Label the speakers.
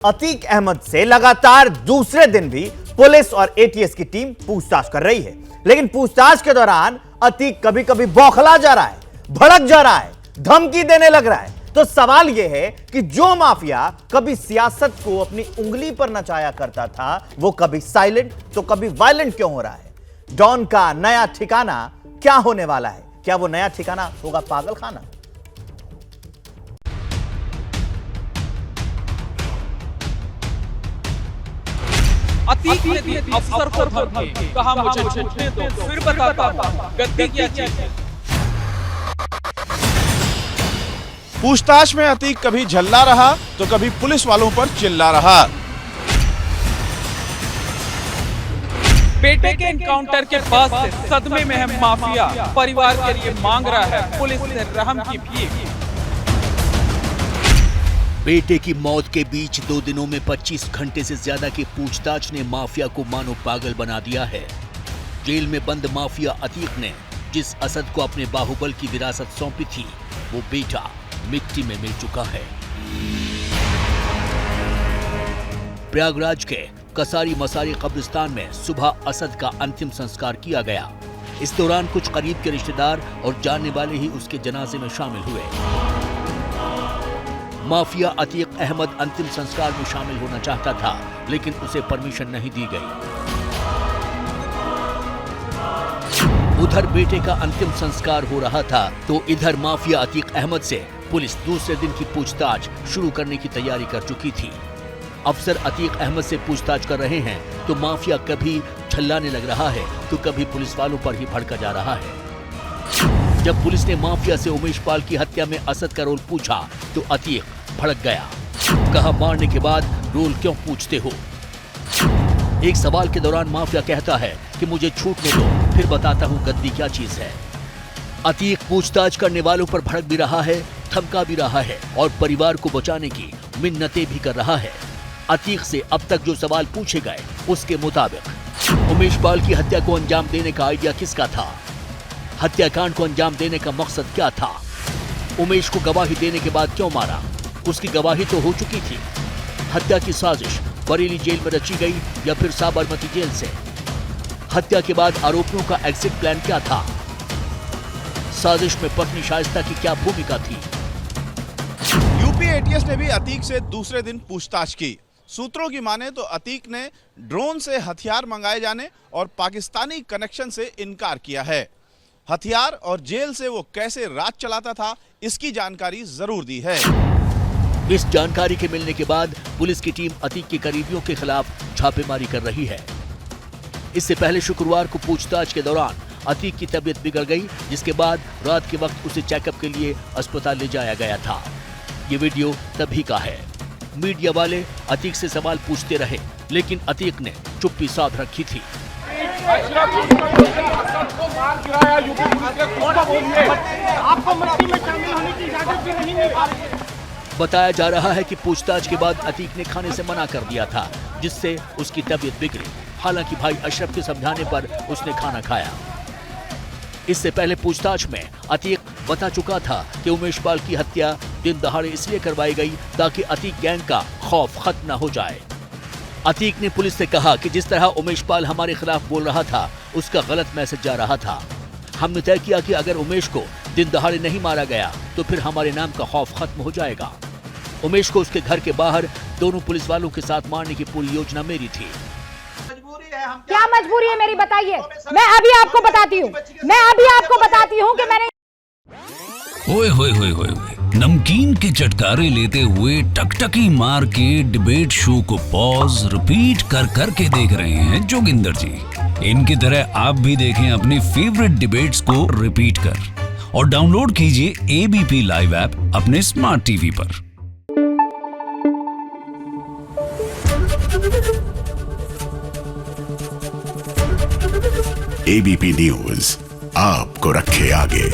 Speaker 1: अतीक अहमद से लगातार दूसरे दिन भी पुलिस और एटीएस की टीम पूछताछ कर रही है, लेकिन पूछताछ के दौरान अतीक कभी कभी बौखला जा रहा है, भड़क जा रहा है, धमकी देने लग रहा है। तो सवाल यह है कि जो माफिया कभी सियासत को अपनी उंगली पर नचाया करता था, वो कभी साइलेंट तो कभी वायलेंट क्यों हो रहा है? डॉन का नया ठिकाना क्या होने वाला है? क्या वो नया ठिकाना होगा पागल खाना?
Speaker 2: अतीक ने दी अफसर को धमकी, कहा मुझे छूटने दो फिर बताता हूं गद्दी क्या चीज है।
Speaker 3: पूछताछ में अतीक कभी झल्ला रहा तो कभी पुलिस वालों पर चिल्ला रहा।
Speaker 2: बेटे के एनकाउंटर के बाद से सदमे में है माफिया, परिवार के लिए मांग रहा है पुलिस से रहम की भीख।
Speaker 4: बेटे की मौत के बीच 2 दिनों में 25 घंटे से ज्यादा की पूछताछ ने माफिया को मानो पागल बना दिया है। जेल में बंद माफिया अतीक ने जिस असद को अपने बाहुबल की विरासत सौंपी थी, वो बेटा मिट्टी में मिल चुका है। प्रयागराज के कसारी मसारी कब्रिस्तान में सुबह असद का अंतिम संस्कार किया गया। इस दौरान कुछ करीब के रिश्तेदार और जानने वाले ही उसके जनाजे में शामिल हुए। माफिया अतीक अहमद अंतिम संस्कार में शामिल होना चाहता था, लेकिन उसे परमिशन नहीं दी गई। उधर बेटे का अंतिम संस्कार हो रहा था तो इधर माफिया अतीक अहमद से पुलिस दूसरे दिन की पूछताछ शुरू करने की तैयारी कर चुकी थी। अफसर अतीक अहमद से पूछताछ कर रहे हैं तो माफिया कभी छल्लाने लग रहा है तो कभी पुलिस वालों पर ही भड़का जा रहा है। जब पुलिस ने माफिया से उमेश पाल की हत्या में असद का रोल पूछा तो अतीक भड़क गया। कहा, मारने के बाद रोल क्यों पूछते हो? एक सवाल के दौरान माफिया कहता है कि मुझे छूटने दो फिर बताता हूं गद्दी क्या चीज है। अतीक पूछताछ करने वालों पर भड़क भी रहा है, धमका भी रहा है और परिवार को बचाने की मिन्नतें भी कर रहा है। अतीक से अब तक जो सवाल पूछे गए उसके मुताबिक उमेश पाल की हत्या को अंजाम देने का आइडिया किसका था? हत्याकांड को अंजाम देने का मकसद क्या था? उमेश को गवाही देने के बाद क्यों मारा? उसकी गवाही तो हो चुकी थी। हत्या की साजिश बरेली जेल में रची गई या फिर साबरमती जेल से? हत्या के बाद आरोपियों का एग्जिट प्लान क्या था? साजिश में पत्नी शाइस्ता की क्या भूमिका थी?
Speaker 3: यूपी एटीएस ने भी अतीक से दूसरे दिन पूछताछ की। सूत्रों की माने तो अतीक ने ड्रोन से हथियार मंगाए जाने और पाकिस्तानी कनेक्शन से इनकार किया है। हथियार और जेल से वो कैसे राज चलाता था, इसकी जानकारी जरूर दी है।
Speaker 4: इस जानकारी के मिलने के बाद पुलिस की टीम अतीक के करीबियों के खिलाफ छापेमारी कर रही है। इससे पहले शुक्रवार को पूछताछ के दौरान अतीक की तबीयत बिगड़ गई, जिसके बाद रात के वक्त उसे चेकअप के लिए अस्पताल ले जाया गया था। ये वीडियो तभी का है। मीडिया वाले अतीक से सवाल पूछते रहे, लेकिन अतीक ने चुप्पी साध रखी थी। बताया जा रहा है कि पूछताछ के बाद अतीक ने खाने से मना कर दिया था, जिससे उसकी तबीयत बिगड़ी। हालांकि भाई अशरफ के समझाने पर उसने खाना खाया। इससे पहले पूछताछ में अतीक बता चुका था कि उमेश पाल की हत्या दिन दहाड़े इसलिए करवाई गई ताकि अतीक गैंग का खौफ खत्म न हो जाए। अतीक ने पुलिस से कहा कि जिस तरह उमेश पाल हमारे खिलाफ बोल रहा था, उसका गलत मैसेज जा रहा था। हमने तय किया कि अगर उमेश को दिन दहाड़े नहीं मारा गया तो फिर हमारे नाम का खौफ खत्म हो जाएगा। उमेश को उसके घर के बाहर दोनों पुलिस वालों के साथ मारने की पूरी योजना मेरी थी।
Speaker 5: क्या मजबूरी है मेरी, बताइए। मैं अभी आपको बताती हूँ कि मैंने
Speaker 6: ओए होए होए होए नमकीन के चटकारे लेते हुए टकटकी मार के डिबेट शो को पॉज रिपीट कर कर के देख रहे हैं जोगिंदर जी। इनकी तरह आप भी देखें अपनी फेवरेट डिबेट्स को रिपीट कर और डाउनलोड कीजिए एबीपी लाइव ऐप अपने स्मार्ट टीवी पर।
Speaker 7: एबीपी न्यूज आपको रखे आगे।